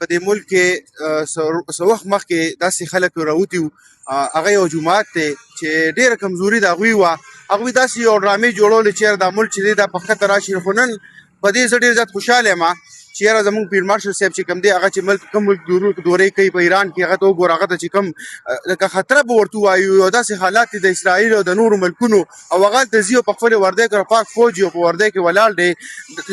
په دې ملک کې څه وخت مخکې داسې خلک راوتي وو هغه یو جومات دی چې ډېره کمزوري د هغوی وه هغوی داسې یو ډرامې جوړولې چې یاره دا ملک چې دی دا په ښکته راشي خو نن په دې زه ډېر زیات خوشحاله یم چې یاره زموږ پیر مارشل صاحب چې کوم دی هغه چې کوم ملک دورې کوي په ایران کې هغه ته وګوره هغه ته چې کوم لکه خطره به ورته ووایو یو داسې حالات دي د اسرائیل او د نورو ملکونو او هغه هلته ځي او په خپلې وردۍ کې پاک فوج یو په وردۍ کې ولاړ دی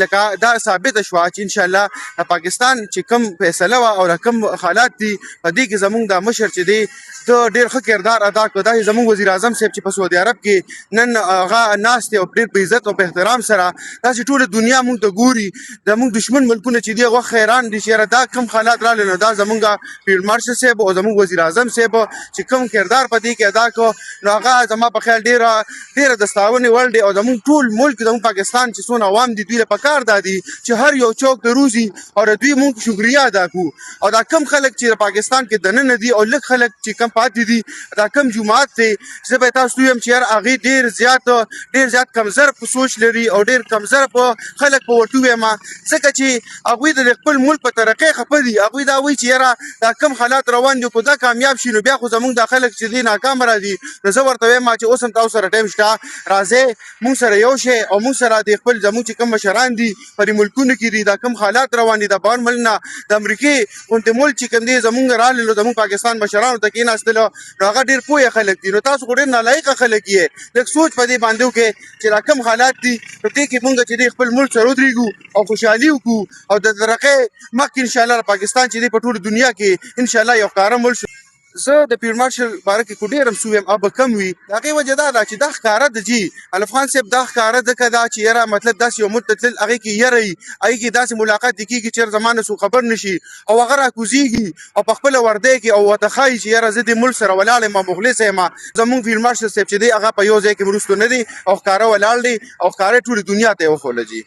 لکه دا ثابته شوه چې انشاءالله د پاکستان چې کوم فیصله وه او د کوم حالات دي په دې کې زموږ دا مشر چې دی ته ډېر ښه کردار ادا کړ دا زموږ وزیر اعظم صاحب چې په سعودي عرب کې نن هغه ناست دی او ډېر په عزت او په احترام سره داسې ټوله دنیا مونږ ته ګوري زموږ دشمن ملکونه چې دي هغه حیران دي چې یاره دا کوم حالات راغلي نو دا زموږ پیر مارشل صاحب او زموږ وزیر اعظم صاحب چې کوم کردار په دې کې ادا کړ نو هغه زما په خیال ډېره د ستاونې وړ دی او زموږ ټول ملک زموږ پاکستان چې څونه عوام دي دوی له پکار دا دي چې هر یو چوک ته روزي او د دوی مونږ شکریا ادا کړو او دا کم خلک چې د پاکستان کې دننه دي او لږ خلک چې کم پاتې دي دا کم جماعت دی زه به تاسو ویم چې یاره هغې ډېر زیات کمزر په سوچ لري او ډېر کمزر په خلک په ورته ووایم ځکه چې هغوی د خپل ملک په ترقۍ خفه دي هغوی دا وایي چې یاره دا کم حالات روان دي که دا کامیاب شي نو بیا خو زموږ دا خلک چې دي ناکامه راځي نو زه ورته وایم چې اوس هم تاسو سره ټایم شته راځئ مونږ سره یو شی او مونږ سره د خپل زموږ چې کوم مشران دي په دې ملکونو کې دي دا کم حالات روان دي د بهر ملک نه د امریکې غوندې ملک چې کوم دی زموږ راغللو زموږ پاکستان مشرانو ته کېناستلو نو هغه ډېر پوهه خلک دي نو تاسو خو ډېر نالایقه خلک یې لږ سوچ په دې باندې وکړئ چې دا کم حالات دي نو دې کې مونږ چې دی خپل ملک سره ودرېږو او خوشحالي وکړو او د ترقۍ مخکې انشاءالله پاکستان چې دی په ټوله دنیا کې انشاءالله یو ښکاره ملک شو زه د پیر مارشل باره کې خو ډېر هم سوی یم او به کم وي د هغې وجه دا ده چې دا ښکاره ده جي الف خان صاحب دا ښکاره ځکه ده چې یاره مطلب داسې یو ملک ته تلل هغې کې یره وي هغې کې داسې ملاقات دې کېږي چې زما نه څوک خبر نه شي او هغه راکوزېږي او په خپله وردۍ کې او ورته ښایي چې یاره زه دې ملک سره ولاړ یم او مخلص یم زموږ پیر مارشل صاحب چې دی هغه په یو ځای کې وروستو نه دی او ښکاره ولاړ دی او ښکاره ټولې دنیا ته یې وښوله جي